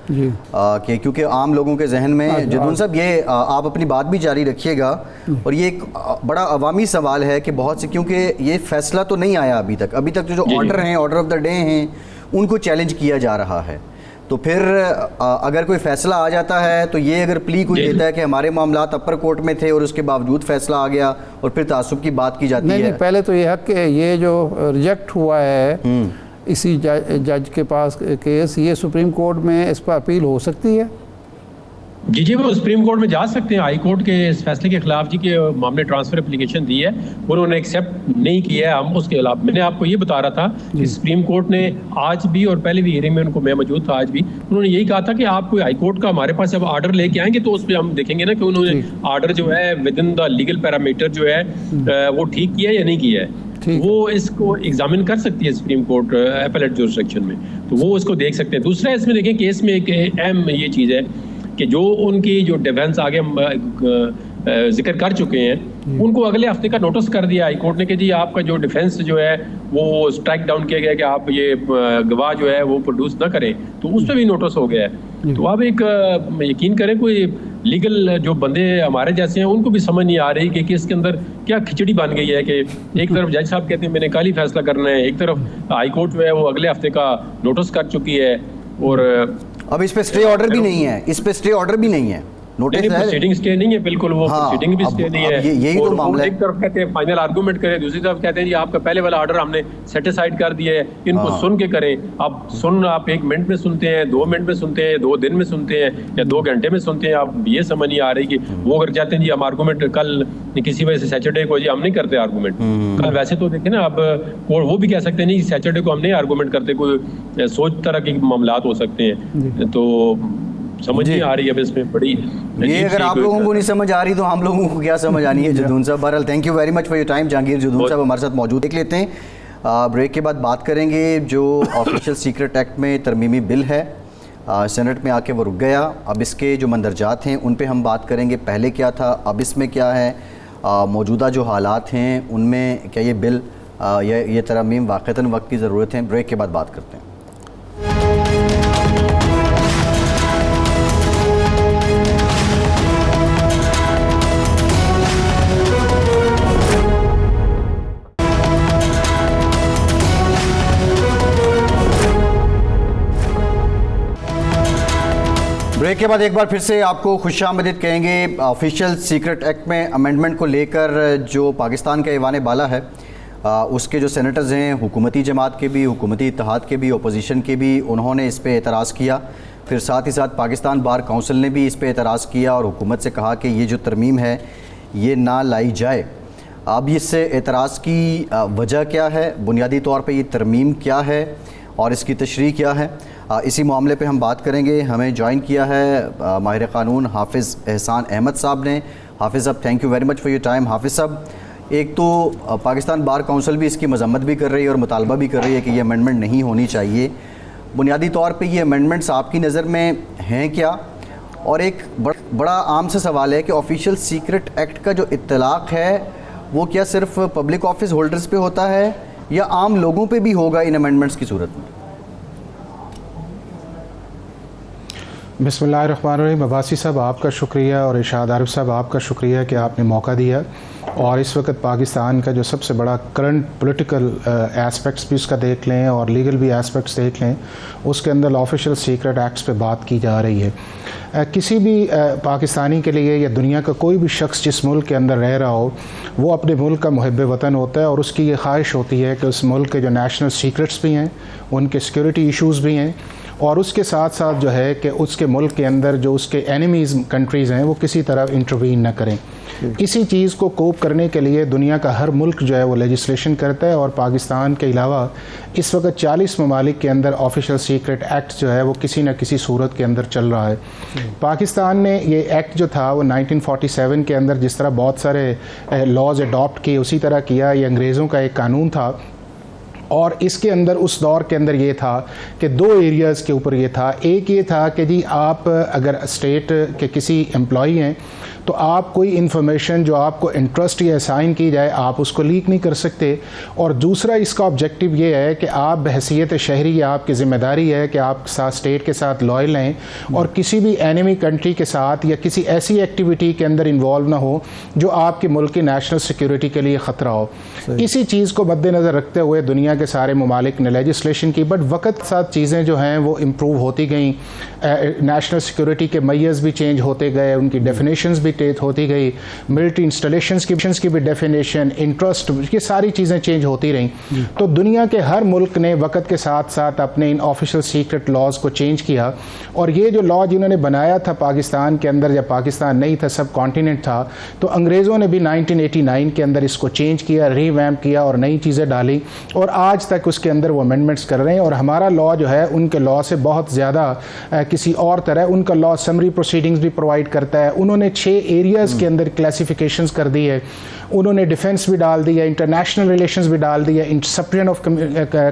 कि क्योंकि आम लोगों के जहन में, जदून साहब ये आप अपनी बात भी जारी रखिएगा, और ये एक बड़ा अवामी सवाल है कि बहुत से, क्योंकि ये फैसला तो नहीं आया अभी तक जो ऑर्डर हैं, ऑर्डर ऑफ द डे हैं, उनको चैलेंज किया जा रहा है। तो फिर अगर कोई फैसला आ जाता है तो ये अगर प्ली कोई देता है कि हमारे मामलात अपर कोर्ट में थे और उसके बावजूद फैसला आ गया और फिर तासुब की बात की जाती है। नहीं, पहले तो ये हक ये जो रिजेक्ट हुआ है इसी जज के पास केस, ये सुप्रीम कोर्ट में इस पर अपील हो सकती है? जी, वो सुप्रीम कोर्ट में जा सकते हैं। हाई कोर्ट के इस फैसले के खिलाफ जी के मामले ट्रांसफर एप्लीकेशन दी है, उन्होंने एक्सेप्ट नहीं किया है। हम उसके खिलाफ, मैंने आपको ये बता रहा था कि सुप्रीम कोर्ट ने आज भी, और पहले भी हियरिंग में उनको मैं मौजूद था, आज भी उन्होंने यही कहा था कि आप कोई हाई कोर्ट का हमारे पास जब ऑर्डर लेके आएंगे तो उस पर हम देखेंगे ना कि उन्होंने ऑर्डर जो है with in the legal parameter जो है वो ठीक किया या नहीं किया है। वो इसको एग्जामिन कर सकती है सुप्रीम कोर्ट एपेलेट जुरिसडिक्शन में, तो वो इसको देख सकते हैं। दूसरा इसमें देखें केस में एक अहम ये चीज़ है कि जो उनकी जो डिफेंस आगे जिक्र कर चुके हैं, उनको अगले हफ्ते का नोटिस कर दिया हाई कोर्ट ने कि जी आपका जो डिफेंस जो है वो स्ट्राइक डाउन किया गया कि आप ये गवाह जो है वो प्रोड्यूस ना करें, तो उस पर भी नोटिस हो गया है। तो अब एक यकीन करें कोई लीगल जो बंदे हमारे जैसे हैं उनको भी समझ नहीं आ रही कि केस के अंदर क्या खिचड़ी बन गई है कि एक तरफ जज साहब कहते हैं मैंने कल ही फैसला करना है, एक तरफ हाई कोर्ट जो है वो अगले हफ्ते का नोटिस कर चुकी है, और अब इस पे स्टे ऑर्डर भी नहीं है, इस पे स्टे ऑर्डर भी नहीं है। नोटिस है। प्रोसीडिंग स्टे नहीं है, बिल्कुल वो प्रोसीडिंग भी स्टे नहीं है। यही तो मामला है। एक तरफ कहते हैं फाइनल आर्गूमेंट करें, दूसरी तरफ कहते हैं जी आपका पहले वाला ऑर्डर हमने सेटिसाइड कर दिया है, इनको सुन के करें। आप 1 मिनट में सुनते हैं, 2 मिनट में सुनते हैं, 2 दिन में सुनते हैं या 2 घंटे में सुनते हैं। आप ये समझ नहीं आ रही कि वो अगर चाहते हैं जी हम आर्गूमेंट कल किसी वजह से सैटरडे को जी हम नहीं करते आर्गूमेंट कल, वैसे तो देखें ना, अब वो भी कह सकते हैं नहीं सैटरडे को हम नहीं आर्गूमेंट करते, कोई सोच तरह के मामलात हो सकते हैं। तो समझ नहीं आ रही है इसमें बड़ी ये, अगर आप लोगों को नहीं समझ आ रही तो हम लोगों को क्या समझ आनी है। जुदून साहब, बहरहाल thank you very much for your time. Jahangir Jadoon साहब हमारे साथ मौजूद। देख लेते हैं, ब्रेक के बाद बात करेंगे जो ऑफिशियल सीक्रेट एक्ट में तरमीमी बिल है, सेनेट में आके वो रुक गया। अब इसके जो मंदरजात हैं उन पे हम बात करेंगे, पहले क्या था, अब इसमें क्या है, मौजूदा जो हालात हैं उनमें क्या ये बिल ये तरमीम वाक़तन वक्त की ज़रूरत है। ब्रेक के बाद बात करते हैं। ब्रेक के बाद एक बार फिर से आपको खुशामदीद कहेंगे। ऑफिशियल सीक्रेट एक्ट में अमेंडमेंट को लेकर जो पाकिस्तान का ऐवान बाला है, उसके जो सेनेटर्स हैं, हुकूमती जमात के भी, हुकूमती इत्तेहाद के भी, अपोजिशन के भी, उन्होंने इस पर एतराज़ किया। फिर साथ ही साथ पाकिस्तान बार काउंसिल ने भी इस पर एतराज़ किया और हुकूमत से कहा कि ये जो तरमीम है ये ना लाई जाए। अब इससे एतराज़ की वजह क्या है, बुनियादी तौर पर ये तरमीम क्या है और इसकी तशरीह क्या है, इसी मामले पे हम बात करेंगे। हमें ज्वाइन किया है माहिर क़ानून हाफिज़ एहसान अहमद साहब ने। हाफिज़ साहब, thank you very much for your time. हाफिज़ साहब, एक तो पाकिस्तान बार काउंसिल भी इसकी मजम्मत भी कर रही है और मुतालबा भी कर रही है कि ये अमेंडमेंट नहीं होनी चाहिए। बुनियादी तौर पे ये अमेंडमेंट्स आपकी नज़र में हैं क्या? और एक बड़ा आम सा सवाल है कि ऑफिशियल सीक्रेट एक्ट का जो इत्तलाक है वो क्या सिर्फ पब्लिक ऑफिस होल्डर्स पे होता है या आम लोगों पे भी होगा इन अमेंडमेंट्स की सूरत में? बिस्मिल्लाहिर्रहमानिर्रहीम। अब्बासी साहब आपका शुक्रिया और इरशाद आरिफ साहब आपका शुक्रिया कि आपने मौका दिया। और इस वक्त पाकिस्तान का जो सबसे बड़ा करंट पॉलिटिकल एस्पेक्ट्स भी उसका देख लें और लीगल भी एस्पेक्ट्स देख लें, उसके अंदर ऑफिशियल सीक्रेट एक्ट्स पे बात की जा रही है। किसी भी पाकिस्तानी के लिए या दुनिया का कोई भी शख्स जिस मुल्क के अंदर रह रहा हो, वो अपने मुल्क का मुहिब वतन होता है और उसकी ये ख्वाहिश होती है कि उस मुल्क के जो नेशनल सीक्रेट्स भी हैं, उनके सिक्योरिटी इशूज़ भी हैं, और उसके साथ साथ जो है कि उसके मुल्क के अंदर जो उसके एनिमीज़ कंट्रीज़ हैं वो किसी तरह इंटरवीन न करें। इसी चीज़ को कोप करने के लिए दुनिया का हर मुल्क जो है वो लेजिस्लेशन करता है, और पाकिस्तान के अलावा इस वक्त 40 ममालिक के अंदर ऑफिशियल सीक्रेट एक्ट जो है वो किसी न किसी सूरत के अंदर चल रहा है। पाकिस्तान ने ये एक्ट जो था वो 1947 के अंदर जिस तरह बहुत सारे लॉज अडॉप्ट किए उसी तरह किया। ये अंग्रेज़ों का एक कानून था और इसके अंदर उस दौर के अंदर ये था कि 2 एरियाज़ के ऊपर ये था। एक ये था कि जी आप अगर स्टेट के किसी एम्प्लॉई हैं तो आप कोई इन्फॉर्मेशन जो आपको इंटरेस्ट या असाइन की जाए आप उसको लीक नहीं कर सकते। और दूसरा इसका ऑब्जेक्टिव ये है कि आप बहैसियत शहरी या आपकी ज़िम्मेदारी है कि आप स्टेट के साथ लॉयल रहें और किसी भी एनिमी कंट्री के साथ या किसी ऐसी एक्टिविटी के अंदर इन्वॉल्व ना हो जो आपके मुल्क की नेशनल सिक्योरिटी के लिए ख़तरा हो। इसी चीज़ को मद्देनज़र रखते हुए दुनिया के सारे ममालिक ने लेजिस्लेशन की, बट वक्त के साथ चीज़ें जो हैं वो इम्प्रूव होती गई। नेशनल सिक्योरिटी के मैयर्स भी चेंज होते गए, उनकी डेफिनेशंस भी होती गई, मिलिट्री इंस्टॉलेशंस की भी डेफिनेशन, इंटरेस्ट, ये सारी चीज़ें चेंज होती रहीं। तो दुनिया के हर मुल्क ने वक्त के साथ साथ अपने इन ऑफिशियल सीक्रेट लॉज को चेंज किया। और ये जो लॉ जिन्होंने बनाया था पाकिस्तान के अंदर, जब पाकिस्तान नहीं था, सब कॉन्टिनेंट था, तो अंग्रेज़ों ने भी 1989 के अंदर इसको चेंज किया, रीवैम्प किया और नई चीज़ें डाली और आज तक उसके अंदर वो अमेंडमेंट्स कर रहे हैं। और हमारा लॉ जो है उनके लॉ से बहुत ज़्यादा किसी और तरह, उनका लॉ समरी प्रोसीडिंग्स भी प्रोवाइड करता है। उन्होंने 6 एरियाज़ के अंदर क्लासिफिकेशंस कर दी है। उन्होंने डिफेंस भी डाल दी है, इंटरनेशनल रिलेशंस भी डाल दी है, इंटरसेप्शन ऑफ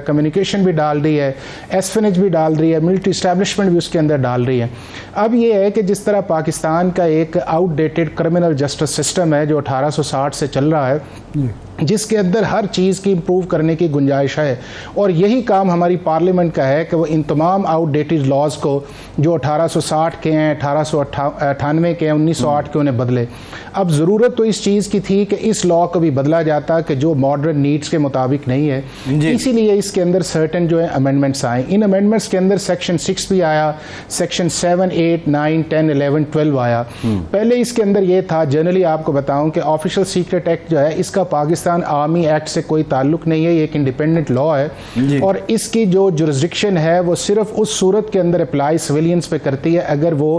कम्युनिकेशन भी डाल दी है, एस्फिनेज भी डाल रही है, मिलिट्री इस्टेब्लिशमेंट भी उसके अंदर डाल रही है। अब ये है कि जिस तरह पाकिस्तान का एक आउटडेटेड क्रिमिनल जस्टिस सिस्टम है जो 1860 से चल रहा है, जिसके अंदर हर चीज़ की इम्प्रूव करने की गुंजाइश है, और यही काम हमारी पार्लियामेंट का है कि वो इन तमाम आउटडेटेड लॉज को जो 1860 के हैं, 1898 के हैं, 1908 के, उन्हें बदले। अब ज़रूरत तो इस चीज़ की थी कि इस लॉ को भी बदला जाता कि जो मॉडर्न नीड्स के मुताबिक नहीं है, इसीलिए इसके अंदर सर्टेन जो है अमेंडमेंट्स आए। इन अमेंडमेंट्स के अंदर सेक्शन 6 भी आया, सेक्शन 7, 8, 9, 10, 11, 12 आया। पहले इसके अंदर ये था, जनरली आपको बताऊं कि ऑफिशियल सीक्रेट एक्ट जो है इसका पाकिस्तान आर्मी एक्ट से कोई ताल्लुक नहीं है, ये एक इंडिपेंडेंट लॉ है और इसकी जो जुरिस्डिक्शन है वो सिर्फ उस सूरत के अंदर अप्लाई सिविलियंस पे करती है अगर वो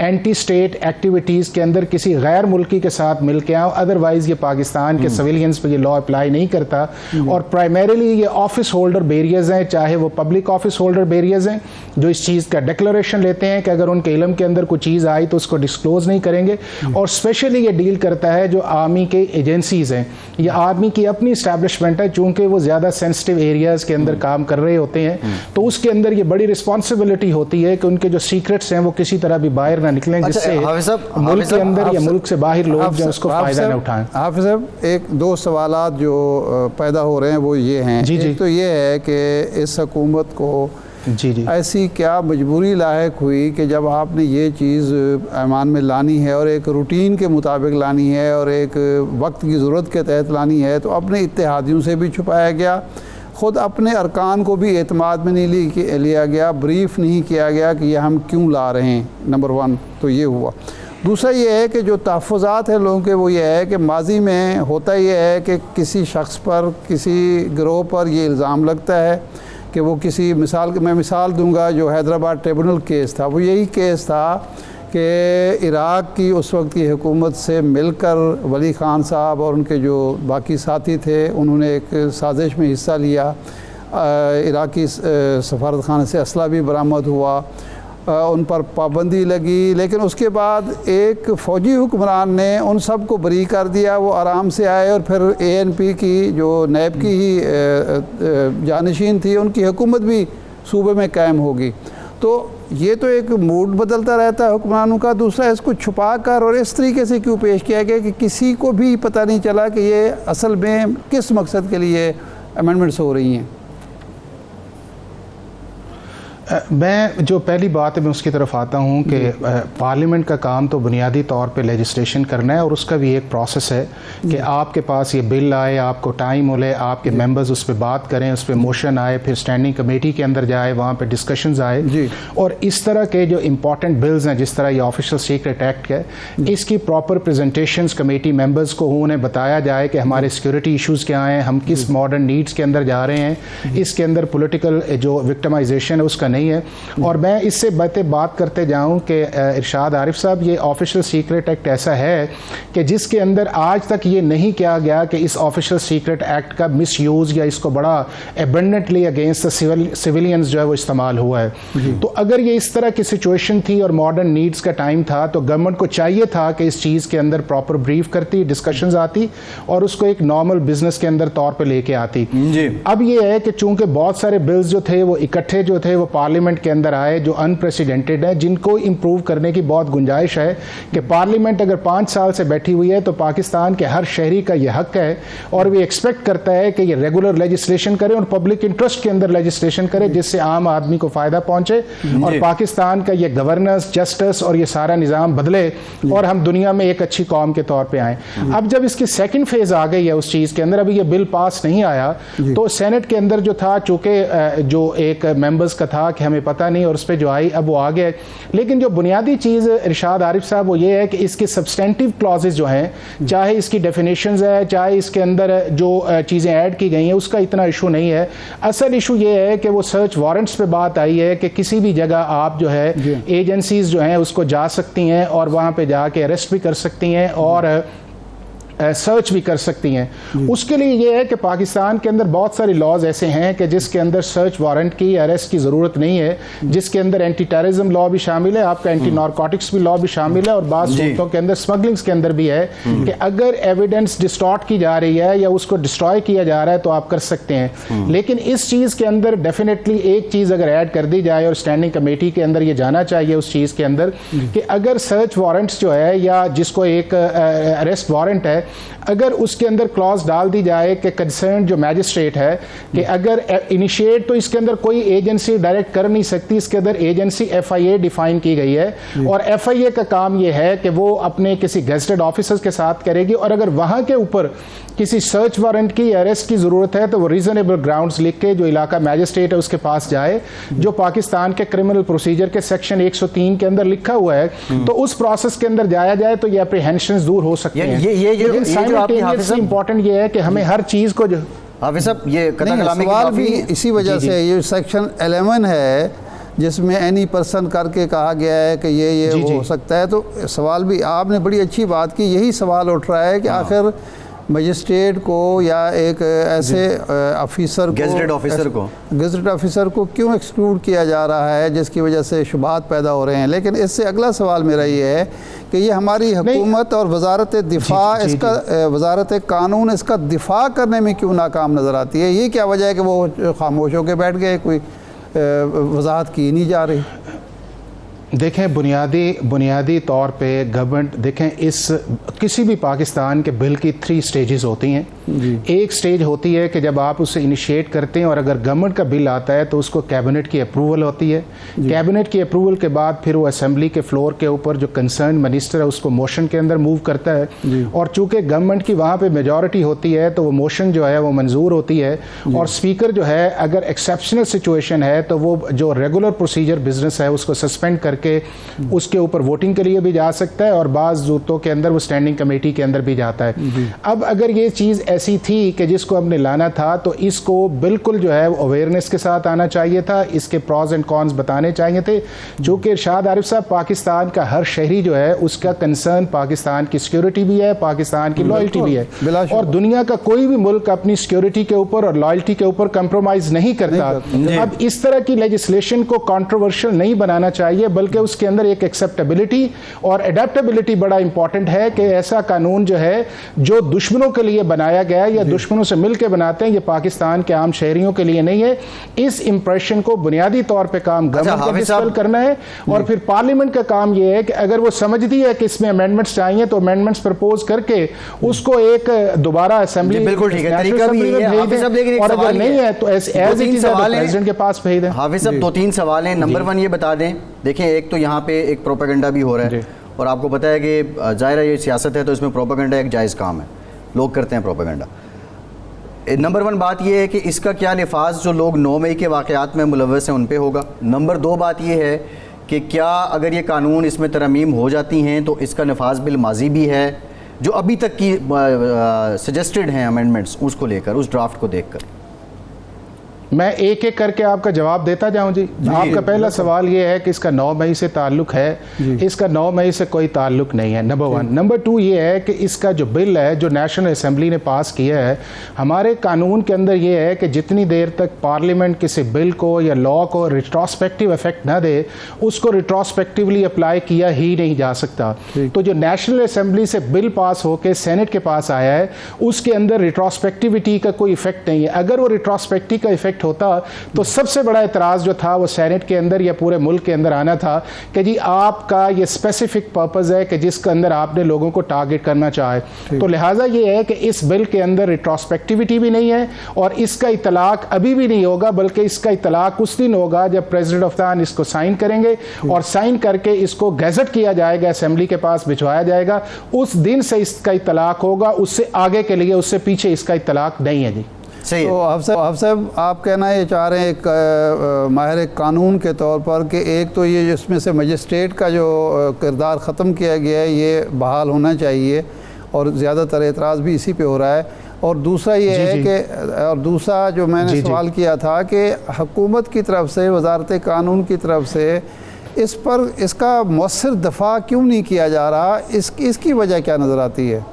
एंटी स्टेट एक्टिविटीज़ के अंदर किसी गैर मुल्की के साथ मिल के आओ, अदरवाइज ये पाकिस्तान के सिविलियंस पे ये लॉ अप्लाई नहीं करता। और प्राइमरीली ये ऑफिस होल्डर बैरियर्स हैं, चाहे वो पब्लिक ऑफिस होल्डर बैरियर्स हैं जो इस चीज़ का डिक्लेरेशन लेते हैं कि अगर उनके इल्म के अंदर कोई चीज़ आई तो उसको डिस्क्लोज नहीं करेंगे। और स्पेशली ये डील करता है जो आर्मी के एजेंसीज हैं, ये आर्मी की अपनी इस्टेब्लिशमेंट है, चूंकि वो ज़्यादा सेंसिटिव एरियाज़ के अंदर काम कर रहे होते हैं तो उसके अंदर ये बड़ी रिस्पॉन्सिबिलिटी होती है कि उनके जो सीक्रेट्स हैं वो किसी तरह भी बाहर ना निकलें, जिससे मुल्क के अंदर या मुल्क से बाहर लोग जो उसको फ़ायदा ना उठाएं। हाफिज़ साहब, एक दो सवालात जो पैदा हो रहे हैं वो ये हैं, एक तो ये है कि इस हुकूमत को ऐसी क्या मजबूरी लायक हुई कि जब आपने ये चीज़ ऐमान में लानी है और एक रूटीन के मुताबिक लानी है और एक वक्त की ज़रूरत के तहत लानी है तो अपने इत्तेहादियों से भी छुपाया गया, ख़ुद अपने अरकान को भी एतमाद में नहीं लिया गया, ब्रीफ नहीं किया गया कि ये हम क्यों ला रहे हैं। नंबर 1 तो ये हुआ। दूसरा ये है कि जो तहफ़्फ़ुज़ात हैं लोगों के वो ये है कि माजी में होता ये है कि किसी शख्स पर, किसी गिरोह पर ये इल्ज़ाम लगता है कि वो किसी मैं मिसाल दूंगा, जो हैदराबाद ट्रिब्यूनल केस था वो यही केस था कि इराक़ की उस वक्त की हुकूमत से मिलकर वली ख़ान साहब और उनके जो बाकी साथी थे उन्होंने एक साजिश में हिस्सा लिया, इराक़ी सफारत खाने से असला भी बरामद हुआ, उन पर पाबंदी लगी, लेकिन उसके बाद एक फ़ौजी हुक्मरान ने उन सब को बरी कर दिया, वो आराम से आए और फिर ANP की जो नैब की ही जानशीन थी उनकी हुकूमत भी सूबे में कायम होगी। तो ये तो एक मूड बदलता रहता है हुक्मरानों का। दूसरा, इसको छुपा कर और इस तरीके से क्यों पेश किया गया कि किसी को भी पता नहीं चला कि ये असल में किस मकसद के लिए अमेंडमेंट्स हो रही हैं। मैं जो पहली बात है मैं उसकी तरफ आता हूँ कि पार्लियामेंट का काम तो बुनियादी तौर पे लेजिस्लेशन करना है और उसका भी एक प्रोसेस है कि आपके पास ये बिल आए, आपको टाइम मिले, आपके मेंबर्स उस पर बात करें, उस पर मोशन आए, फिर स्टैंडिंग कमेटी के अंदर जाए, वहाँ पे डिस्कशंस आए और इस तरह के जो इंपॉर्टेंट बिल्स हैं, जिस तरह ये ऑफिशियल सीक्रेट एक्ट है, इसकी प्रॉपर प्रेजेंटेशंस कमेटी मेंबर्स को उन्हें बताया जाए कि हमारे सिक्योरिटी इशूज़ क्या हैं, हम किस मॉडर्न नीड्स के अंदर जा रहे हैं, इसके अंदर पोलिटिकल जो विक्टिमाइजेशन है उसका नहीं है। और मैं इससे बात करते जाऊं कि इरशाद आरिफ साहब, ये ऑफिशियल सीक्रेट एक्ट ऐसा है कि जिसके अंदर आज तक ये नहीं किया गया कि इस ऑफिशियल सीक्रेट एक्ट का मिसयूज़ या इसको बड़ा एबंडेंटली अगेंस्ट द सिविलियंस जो है वो इस्तेमाल हुआ है। तो अगर ये इस तरह की सिचुएशन थी और मॉडर्न नीड्स का टाइम था तो गवर्नमेंट को चाहिए था कि इस चीज़ के अंदर प्रॉपर ब्रीफ करती, डिस्कशंस आती और उसको एक नॉर्मल बिजनेस के अंदर तौर पर लेके आती। अब ये है कि चूंकि बहुत सारे बिल्स जो थे वो इकट्ठे जो थे वो पार्लियामेंट के अंदर आए जो अनप्रेसिडेंटेड है, जिनको इंप्रूव करने की बहुत गुंजाइश है कि पार्लियामेंट अगर 5 साल से बैठी हुई है तो पाकिस्तान के हर शहरी का यह हक है और वे एक्सपेक्ट करता है कि ये रेगुलर लेजिस्लेशन करे और पब्लिक इंटरेस्ट के अंदर लेजिस्लेशन करे जिससे आम आदमी को फायदा पहुंचे और पाकिस्तान का ये गवर्नेंस, जस्टिस और ये सारा निज़ाम बदले और हम दुनिया में एक अच्छी कौम के तौर पर आए। अब जब इसकी सेकेंड फेज आ गई है उस चीज़ के अंदर, अभी ये बिल पास नहीं आया तो सेनेट के अंदर जो था, चूंकि जो एक मेंबर्स का था कि हमें पता नहीं और उस पर जो आई अब वो आ गया, लेकिन जो बुनियादी चीज़ इरशाद आरिफ साहब वो ये है कि इसके सब्सटेंटिव क्लॉजेज जो हैं, चाहे इसकी डेफिनेशंस है, चाहे इसके अंदर जो चीज़ें ऐड की गई हैं उसका इतना इशू नहीं है। असल इशू ये है कि वो सर्च वारंट्स पे बात आई है कि किसी भी जगह आप जो है एजेंसीज जो हैं उसको जा सकती हैं और वहाँ पे जाके अरेस्ट भी कर सकती हैं और सर्च भी कर सकती हैं। उसके लिए ये है कि पाकिस्तान के अंदर बहुत सारे लॉज ऐसे हैं कि जिसके अंदर सर्च वारंट की, अरेस्ट की ज़रूरत नहीं है, जिसके अंदर एंटी टेररिज्म लॉ भी शामिल है, आपका एंटी नारकोटिक्स भी लॉ भी शामिल है और बाज़ सूरतों के अंदर स्मगलिंग्स के अंदर भी है कि अगर एविडेंस डिस्टॉर्ट की जा रही है या उसको डिस्ट्रॉय किया जा रहा है तो आप कर सकते हैं। लेकिन इस चीज़ के अंदर डेफिनेटली एक चीज़ अगर ऐड कर दी जाए और स्टैंडिंग कमेटी के अंदर ये जाना चाहिए उस चीज़ के अंदर कि अगर सर्च वारंट्स जो है या जिसको एक अरेस्ट वारंट है अगर उसके अंदर क्लॉज डाल दी जाए कि कंसर्न जो मैजिस्ट्रेट है कि अगर इनिशिएट, तो इसके अंदर कोई एजेंसी डायरेक्ट कर नहीं सकती, इसके अंदर एजेंसी FIA डिफाइन की गई है और FIA का काम यह है कि वो अपने किसी गेजेटेड ऑफिसर्स के साथ करेगी और अगर वहां के ऊपर किसी सर्च वारंट की अरेस्ट की जरूरत है तो वो रीजनेबल ग्राउंड्स लिख के जो इलाका मैजिस्ट्रेट है उसके पास जाए, जो पाकिस्तान के क्रिमिनल प्रोसीजर के सेक्शन 103 के अंदर लिखा हुआ है, तो उस प्रोसेस के अंदर जाया जाए तो ये अप्रीहेंशंस दूर हो सकते हैं। लेकिन साइमल्टेनियसली इंपॉर्टेंट ये है कि हमें हर चीज को जो हाफिज साहब ये सवाल भी इसी वजह से ये सेक्शन 11 है जिसमें एनी पर्सन करके कहा गया है कि ये हो सकता है, तो सवाल भी आपने बड़ी अच्छी बात की, यही सवाल उठ रहा है कि आखिर मजिस्ट्रेट को या एक ऐसे ऑफिसर को, गेजेटेड ऑफिसर को क्यों एक्सक्लूड किया जा रहा है जिसकी वजह से शुबात पैदा हो रहे हैं। लेकिन इससे अगला सवाल मेरा ये है कि ये हमारी हुकूमत और वजारत दिफा इसका वजारत कानून इसका दिफा करने में क्यों नाकाम नज़र आती है? ये क्या वजह है कि वो खामोश होकर बैठ गए, कोई वजाहत की नहीं जा रही? देखें, बुनियादी तौर पे गवर्नमेंट, देखें इस किसी भी पाकिस्तान के बिल की 3 स्टेजेस होती हैं। एक स्टेज होती है कि जब आप उसे इनिशिएट करते हैं और अगर गवर्नमेंट का बिल आता है तो उसको कैबिनेट की अप्रूवल होती है। कैबिनेट की अप्रूवल के बाद फिर वो असेंबली के फ्लोर के ऊपर जो कंसर्न मिनिस्टर है उसको मोशन के अंदर मूव करता है और चूंकि गवर्नमेंट की वहाँ पे मेजॉरिटी होती है तो वो मोशन जो है वो मंजूर होती है और स्पीकर जो है अगर एक्सेप्शनल सिचुएशन है तो वो जो रेगुलर प्रोसीजर बिजनेस है उसको सस्पेंड करके उसके ऊपर वोटिंग के लिए भी जा सकता है और बाज़ सूरतों के अंदर वो स्टैंडिंग कमेटी के अंदर भी जाता है। अब अगर ये चीज़ ऐसी थी कि जिसको हमने लाना था तो इसको बिल्कुल जो है अवेयरनेस के साथ आना चाहिए था, इसके प्रॉज एंड कॉन्स बताने चाहिए थे। चूँकि इरशाद आरिफ साहब पाकिस्तान का हर शहरी जो है उसका कंसर्न पाकिस्तान की सिक्योरिटी भी है, पाकिस्तान की लॉयल्टी भी है और दुनिया का कोई भी मुल्क अपनी सिक्योरिटी के ऊपर और लॉयल्टी के ऊपर कंप्रोमाइज नहीं करता। अब इस तरह की लेजिस्लेशन को कॉन्ट्रोवर्शियल नहीं बनाना चाहिए बल्कि उसके अंदर एक एक्सेप्टेबिलिटी और एडेप्टेबिलिटी बड़ा इंपॉर्टेंट है कि ऐसा कानून जो है जो दुश्मनों के लिए बनाया गया है या दुश्मनों से मिलकर बनाते हैं, ये पाकिस्तान के आम शहरियों के लिए नहीं है। इस इंप्रेशन को बुनियादी तौर पे काम गवर्नमेंट को डिस्पेल करना है और फिर पार्लियामेंट का काम ये है कि अगर वो समझती है कि इसमें अमेंडमेंट्स चाहिए तो अमेंडमेंट्स प्रपोज करके उसको एक दोबारा असेंबली, बिल्कुल ठीक है, तरीका भी ये है। हाफिज साहब लेकिन और अगर नहीं है तो एज इट इज प्रेसिडेंट के पास भेज दें। हाफिज साहब 2-3 सवाल हैं। नंबर 1 ये बता दें, देखें एक तो यहाँ पे एक प्रोपेगेंडा भी हो रहा है और आपको पता है कि ज़ाहिर है ये सियासत है तो इसमें प्रोपेगेंडा एक जायज़ काम है, लोग करते हैं प्रोपेगेंडा। नंबर 1 बात ये है कि इसका क्या नफाज जो लोग 9 मई के वाक़यात में मुलव्वस हैं उन पे होगा। नंबर 2 बात ये है कि क्या अगर ये कानून इसमें तरमीम हो जाती हैं तो इसका नफाज बिल माजी भी है, जो अभी तक की सजेस्टेड हैं अमेंडमेंट्स उसको लेकर, उस ड्राफ्ट को देखकर। मैं एक एक करके आपका जवाब देता जाऊं जी। आपका पहला सवाल ये है कि इसका 9 मई से ताल्लुक है, इसका 9 मई से कोई ताल्लुक नहीं है, नंबर 1। नंबर 2 ये है कि इसका जो बिल है जो नेशनल असेंबली ने पास किया है, हमारे कानून के अंदर ये है कि जितनी देर तक पार्लियामेंट किसी बिल को या लॉ को रिट्रोस्पेक्टिव इफेक्ट ना दे उसको रिट्रोस्पेक्टिवली अप्लाई किया ही नहीं जा सकता। तो जो नेशनल असेंबली से बिल पास होकर सेनेट के पास आया है उसके अंदर रिट्रोस्पेक्टिविटी का कोई इफेक्ट नहीं है। अगर वो रिट्रोस्पेक्टिव का इफेक्ट होता तो सबसे बड़ा एतराज जो था वो सेनेट के अंदर या पूरे मुल्क के अंदर आना था कि जी आपका ये स्पेसिफिक पर्पस है कि जिसके अंदर आपने लोगों को टारगेट करना चाहे। तो लिहाजा ये है कि इस बिल के अंदर रिट्रोस्पेक्टिविटी भी नहीं है और इसका इतलाक अभी भी नहीं होगा, बल्कि इसका इतलाक उस दिन होगा जब प्रेसिडेंट ऑफ द इसको साइन करेंगे और साइन करके इसको गैजेट किया जाएगा, असेंबली के पास भिजवाया जाएगा, उस दिन से इसका इतलाक होगा। उससे आगे के लिए, उससे पीछे इसका इतलाक नहीं है जी। तो आप साहब आप कहना ये चाह रहे हैं एक माहिर कानून के तौर पर कि एक तो ये इसमें से मजिस्ट्रेट का जो किरदार ख़त्म किया गया है ये बहाल होना चाहिए और ज़्यादातर एतराज़ भी इसी पे हो रहा है, और दूसरा ये है कि और दूसरा जो मैंने सवाल किया था कि हुकूमत की तरफ से, वजारत कानून की तरफ से इस पर इसका मौसर दफ़ा क्यों नहीं किया जा रहा, इसकी वजह क्या नज़र आती है?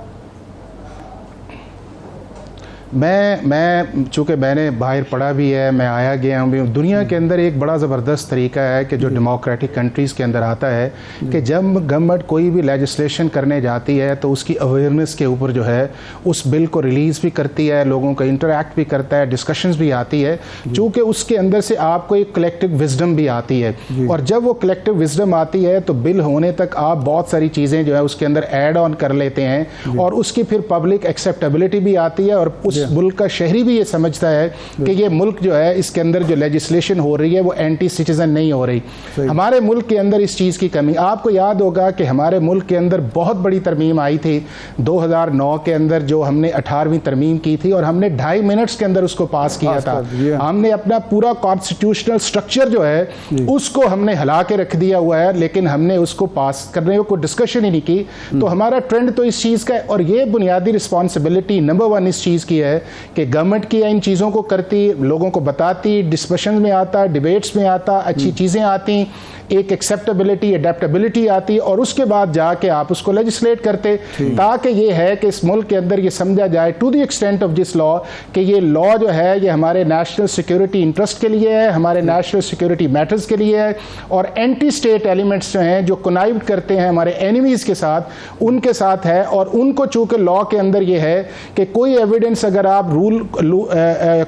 मैं चूँकि मैंने बाहर पढ़ा भी है, मैं आया गया हूँ भी, दुनिया के अंदर एक बड़ा ज़बरदस्त तरीका है कि जो डेमोक्रेटिक कंट्रीज़ के अंदर आता है कि जब गवर्नमेंट कोई भी लेजिस्लेशन करने जाती है तो उसकी अवेयरनेस के ऊपर जो है उस बिल को रिलीज़ भी करती है, लोगों का इंटरेक्ट भी करता है, डिस्कशंस भी आती है, चूँकि उसके अंदर से आपको एक कलेक्टिव विजडम भी आती है। और जब वो कलेक्टिव विजडम आती है तो बिल होने तक आप बहुत सारी चीज़ें जो है उसके अंदर ऐड ऑन कर लेते हैं और उसकी फिर पब्लिक एक्सेप्टेबिलिटी भी आती है और उस मुल्क का शहरी भी ये समझता है कि ये मुल्क जो है इसके अंदर जो लेजिस्लेशन हो रही है वो एंटी सिटीजन नहीं हो रही। हमारे मुल्क के अंदर इस चीज़ की कमी, आपको याद होगा कि हमारे मुल्क के अंदर बहुत बड़ी तरमीम आई थी 2009 के अंदर, जो हमने 18वीं तरमीम की थी और हमने 2.5 मिनट्स के अंदर उसको पास किया था। हमने अपना पूरा कॉन्स्टिट्यूशनल स्ट्रक्चर जो है उसको हमने हिला के रख दिया हुआ है, लेकिन हमने उसको पास करने को डिस्कशन ही नहीं की। तो हमारा ट्रेंड तो इस चीज़ का है और ये बुनियादी रिस्पॉन्सिबिलिटी नंबर 1 इस चीज़ की है कि गवर्नमेंट की इन चीज़ों को करती, लोगों को बताती, डिस्कशन में आता, डिबेट्स में आता, अच्छी चीज़ें आती, एक एक्सेप्टेबिलिटी, अडेप्टेबिलिटी आती और उसके बाद जाके आप उसको लेजिस्लेट करते, ताकि ये है कि इस मुल्क के अंदर ये समझा जाए to the extent of this law कि ये लॉ जो है ये हमारे नेशनल सिक्योरिटी इंटरेस्ट के लिए है, हमारे नेशनल सिक्योरिटी मैटर्स के लिए है और एंटी स्टेट एलिमेंट्स जो हैं जो कनाइव करते हैं हमारे एनिमीज़ के साथ, उनके साथ है। और उनको चूँकि लॉ के अंदर ये है कि कोई एविडेंस अगर आप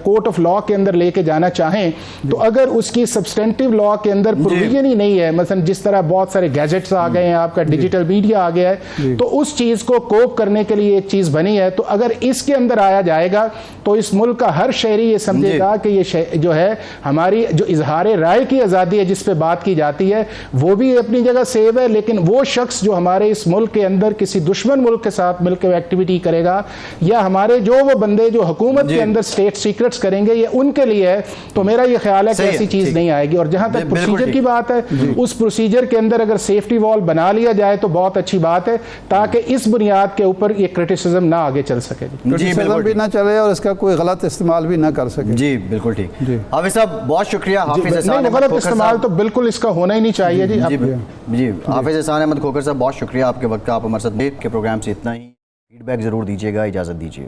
कोर्ट ऑफ लॉ के अंदर लेके जाना चाहें तो अगर उसकी सब्सटेंटिव लॉ के अंदर प्रोविजन ही नहीं है, मसलन जिस तरह बहुत सारे गैजेट्स आ गए हैं, आपका डिजिटल मीडिया आ गया है, तो उस चीज को कोप करने के लिए एक चीज बनी है। तो अगर इसके अंदर आया जाएगा तो इस मुल्क का हर शहरी ये समझेगा कि ये जो है हमारी जो इजहार राय की आज़ादी है जिस पे बात की जाती है वो भी अपनी जगह सेव है, लेकिन वो शख्स जो हमारे इस मुल्क के अंदर किसी दुश्मन मुल्क के साथ मिलकर एक्टिविटी करेगा या हमारे जो वो बंदे जो हुकूमत के अंदर स्टेट सीक्रेट्स करेंगे ये उनके लिए है, तो मेरा ये ख्याल है कि ऐसी चीज नहीं आएगी। और जहां तक प्रोसीजर की बात है, उस प्रोसीजर के अंदर अगर सेफ्टी वॉल बना लिया जाए तो बहुत अच्छी बात है, ताकि इस बुनियाद के ऊपर ये क्रिटिसिज्म ना आगे चल सके, क्रिटिसिज्म भी ना चले और इसका कोई गलत इस्तेमाल भी ना कर सके। जी बिल्कुल ठीक। हाफिज साहब बहुत शुक्रिया। हाफिज गलत इस्तेमाल तो बिल्कुल इसका होना ही नहीं चाहिए। जी हाफिज एहसान अहमद खोखर साहब बहुत शुक्रिया आपके वक्त का, आप हमारे साथ के प्रोग्राम से इतना ही। फीडबैक जरूर दीजिएगा, इजाजत दीजिए।